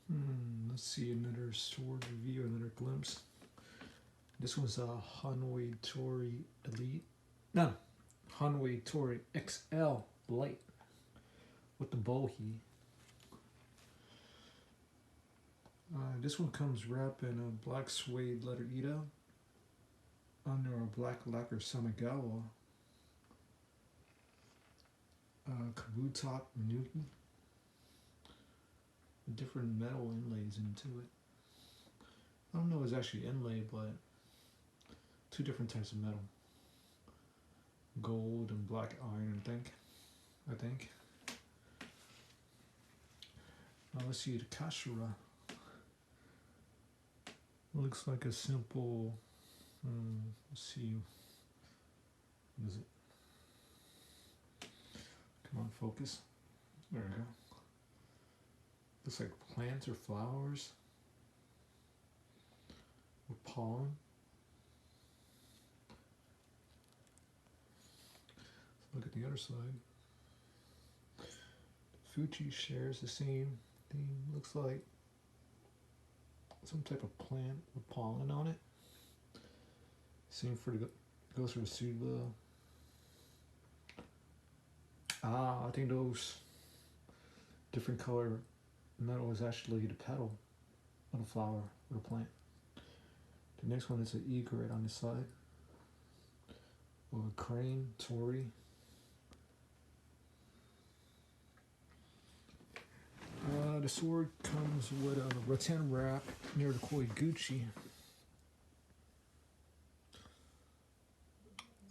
Let's see another sword review, another glimpse. This one's a Hanwei Tori Elite. No, Hanwei Tori XL Light with the bohi. This one comes wrapped in a black suede leather Ito under a black lacquer Samigawa Kabuto Minuki. Different metal inlays into it. I don't know if it's actually inlay, but two different types of metal. Gold and black iron, I think. Let's see, the Kashura. Looks like a simple, let's see, what is it? Come on, focus. There we go. Looks like plants or flowers or pollen. Let's look at the other side. Fuji shares the same theme. Looks like some type of plant with pollen on it. Same for the goes for the Suba. I think those different color metal is actually the petal of the flower or the plant. The next one is an egret on the side, or a crane, Tori. The sword comes with a rattan wrap near the koi Gucci.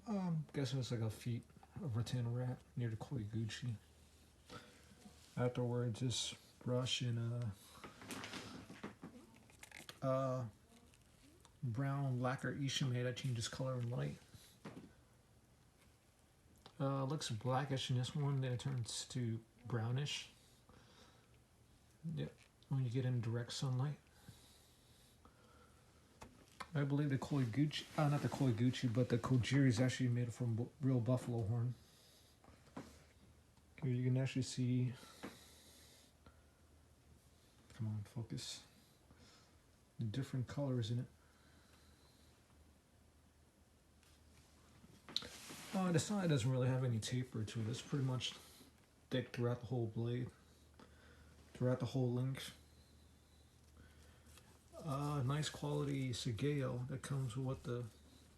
I'm guessing it's like a feet of rattan wrap near the koi Gucci. Afterwards, just brush in a brown lacquer ishime that changes color and light. Looks blackish in this one, then it turns to brownish. Yep, when you get in direct sunlight. I believe the koi Gucci, not the koi Gucci, but the Kojiri is actually made from real buffalo horn. Here you can actually see, come on, focus, the different colors in it. The side doesn't really have any taper to it. It's pretty much thick throughout the whole blade, throughout the whole length. Nice quality Sageo that comes with the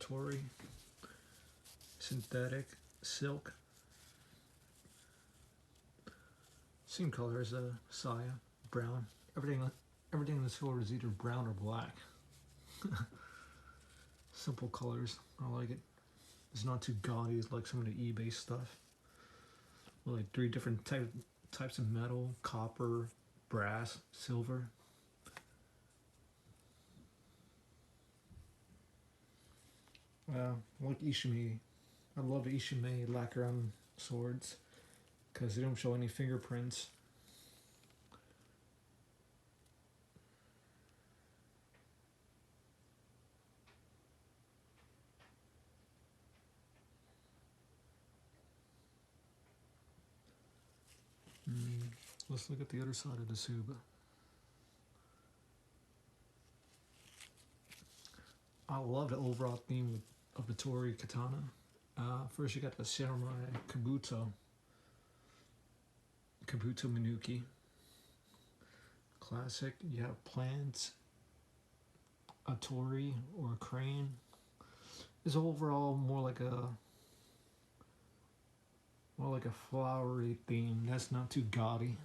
Tori. Synthetic silk. Same color as a Saya, brown. Everything in the sword is either brown or black. Simple colors. I like it. It's not too gaudy. It's like some of the eBay stuff. Like 3 different types of metal: copper, brass, silver. Like ishime. I love the ishime lacquer on swords because they don't show any fingerprints. Let's look at the other side of the Suba. I love the overall theme of the Tori katana. First you got the samurai Kabuto Minuki. Classic. You have plants, a Tori or a crane. It's overall more like a flowery theme. That's not too gaudy.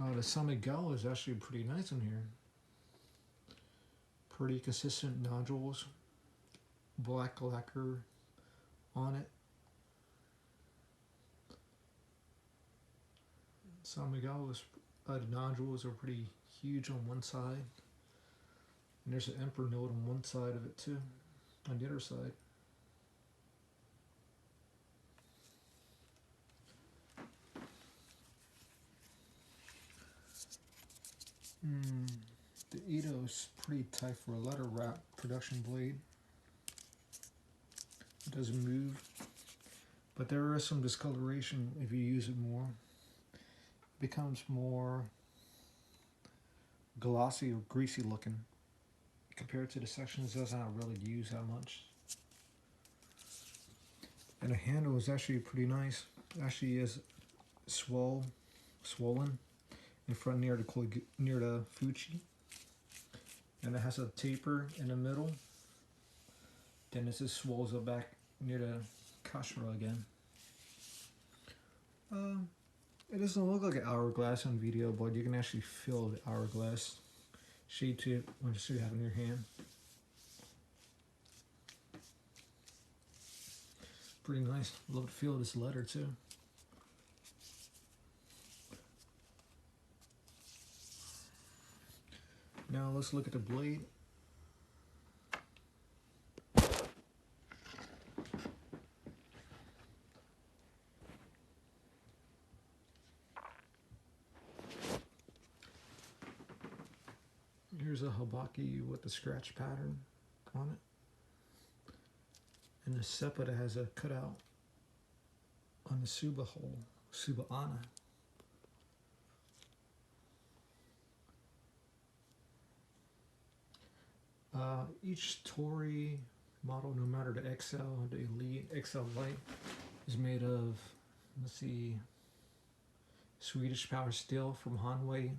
The Samigawa is actually pretty nice in here. Pretty consistent nodules, black lacquer on it. Samigawa's the nodules are pretty huge on one side, and there's an emperor note on one side of it too, on the other side. The Ito's pretty tight for a letter wrap production blade. It doesn't move, But there is some discoloration if you use it more. It becomes more glossy or greasy looking compared to the sections that's not really used that much. And the handle is actually pretty nice. It actually is swollen in front near the fuchi, and it has a taper in the middle. Then it just swells up back near the kashra again. It doesn't look like an hourglass on video, but you can actually feel the hourglass shape to it once you have it in your hand. Pretty nice. Love the feel of this leather too. Now let's look at the blade. Here's a habaki with the scratch pattern on it. And the seppa has a cutout on the suba hole, suba ana. Each Tori model, no matter the XL, the Elite, XL Light, is made of, let's see, Swedish powder steel from Hanwei,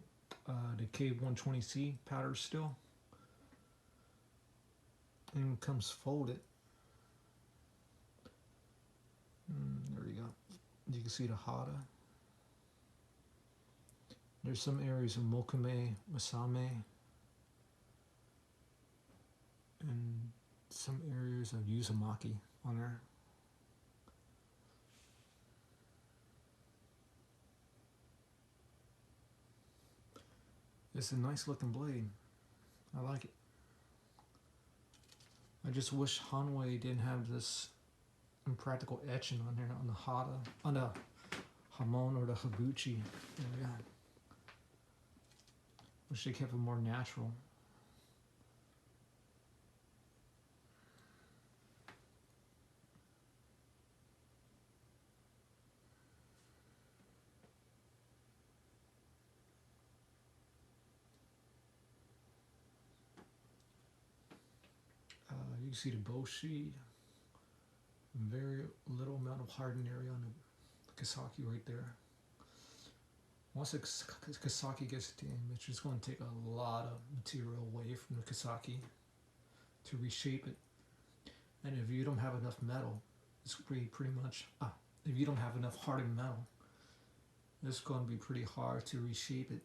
the K120C powder steel, and it comes folded. There we go. You can see the hada. There's some areas of Mokame, Masame, and some areas of Uzumaki on there. It's a nice looking blade. I like it. I just wish Hanwei didn't have this impractical etching on here on the hada, on the hamon or the habuchi. Yeah. Wish they kept it more natural. You can see the boshi. Very little amount of hardened area on the kasaki right there. Once the kasaki gets damaged, it's going to take a lot of material away from the kasaki to reshape it. And if you don't have enough metal, it's pretty much, if you don't have enough hardened metal, it's going to be pretty hard to reshape it.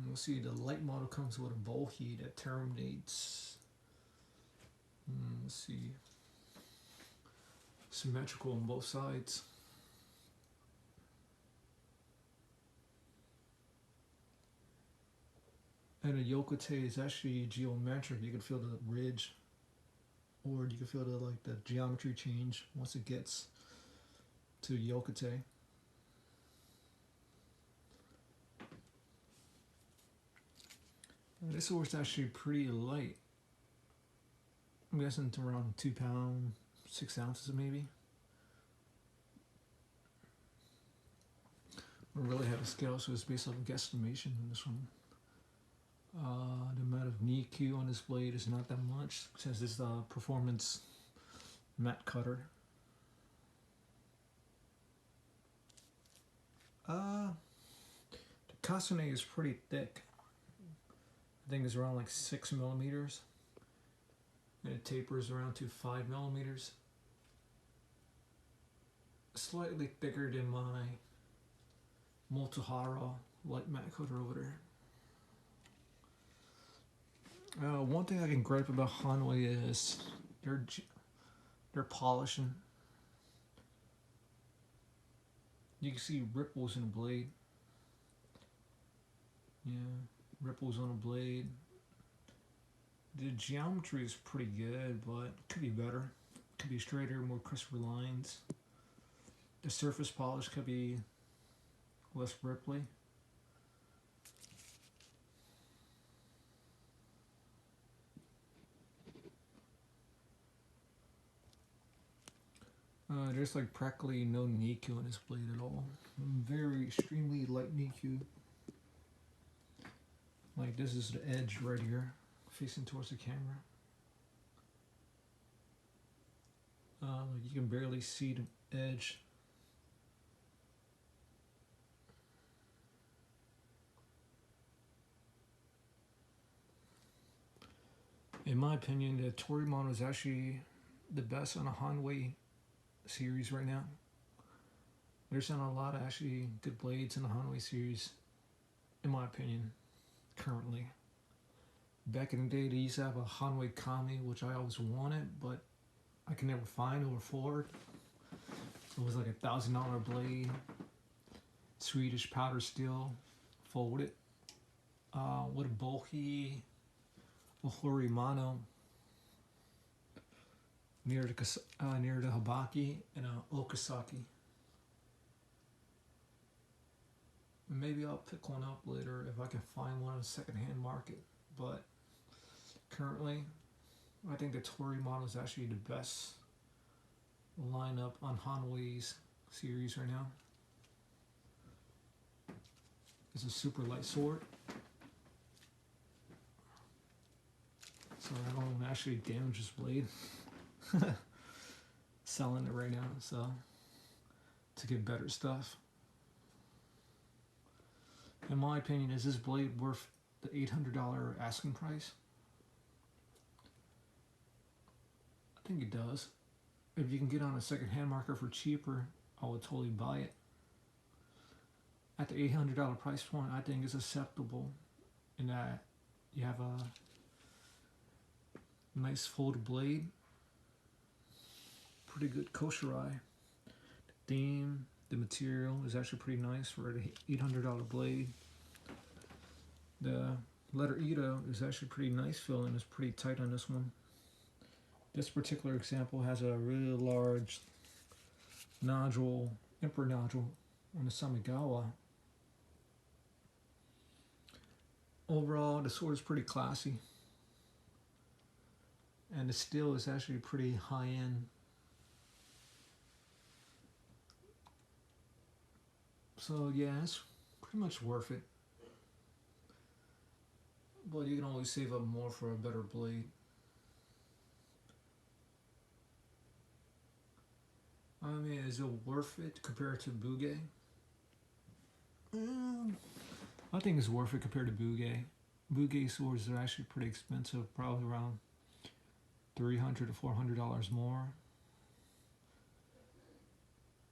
We'll see, the light model comes with a bohi that terminates, let's see, symmetrical on both sides. And the yokote is actually geometric. You can feel the ridge, or you can feel the geometry change once it gets to yokote. This sword's actually pretty light. I'm guessing it's around 2 pounds, 6 ounces maybe. I don't really have a scale, so it's based on guesstimation on this one. The amount of Nikkei on this blade is not that much, since it's a performance matte cutter. The kasune is pretty thick. I think it's around like 6 millimeters. And it tapers around to 5 millimeters. Slightly thicker than my Motohara light matte cutter over there. One thing I can gripe about Hanwei is their polishing. You can see ripples in the blade. Yeah, ripples on the blade. The geometry is pretty good, but it could be better. It could be straighter, more crisper lines. The surface polish could be less ripply. There's like practically no NICU in this blade at all. Very extremely light NICU. Like this is the edge right here, facing towards the camera. Like you can barely see the edge. In my opinion, the Tori model is actually the best on a Hanwei series right now. There's not a lot of actually good blades in the Hanwei series, in my opinion, currently. Back in the day, they used to have a Hanwei Kami, which I always wanted, but I can never find or afford. It was like $1,000 blade, Swedish powder steel, folded, with a Bohi, a Horimano, near the Habaki, and a Okasaki. Maybe I'll pick one up later if I can find one on the secondhand market. But currently, I think the Tori model is actually the best lineup on Hanwei's series right now. It's a super light sword, so I don't actually damage this blade. Selling it right now, so to get better stuff. In my opinion, is this blade worth the $800 asking price? I think it does. If you can get on a second-hand market for cheaper, I would totally buy it. At the $800 price point, I think it's acceptable in that you have a nice folded blade, pretty good kosher eye. The theme, the material is actually pretty nice for an $800 blade. The letter Ito is actually pretty nice feeling. It's pretty tight on this one. This particular example has a really large nodule, emperor nodule on the Samigawa. Overall, the sword is pretty classy. And the steel is actually pretty high-end. So yeah, it's pretty much worth it. But you can always save up more for a better blade. I mean, is it worth it compared to Bugei? I think it's worth it compared to Bugei. Bugei swords are actually pretty expensive, probably around $300 to $400 more.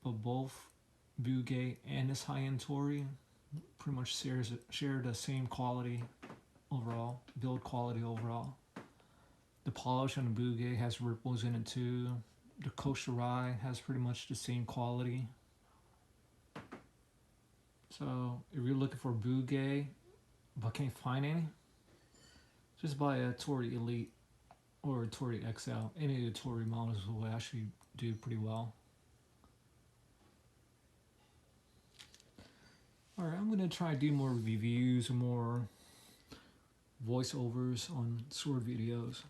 But both Bugei and this high-end Tori pretty much share the same quality overall, build quality overall. The polish on the Bugei has ripples in it too. The Koshirai has pretty much the same quality. So if you're looking for Bugei but can't find any, just buy a Tori Elite or a Tori XL. Any of the Tori models will actually do pretty well. Alright, I'm going to try to do more reviews and more voiceovers on sword videos.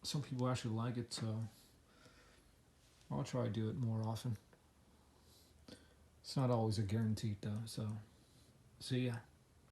Some people actually like it, so I'll try to do it more often. It's not always a guarantee though, so see ya.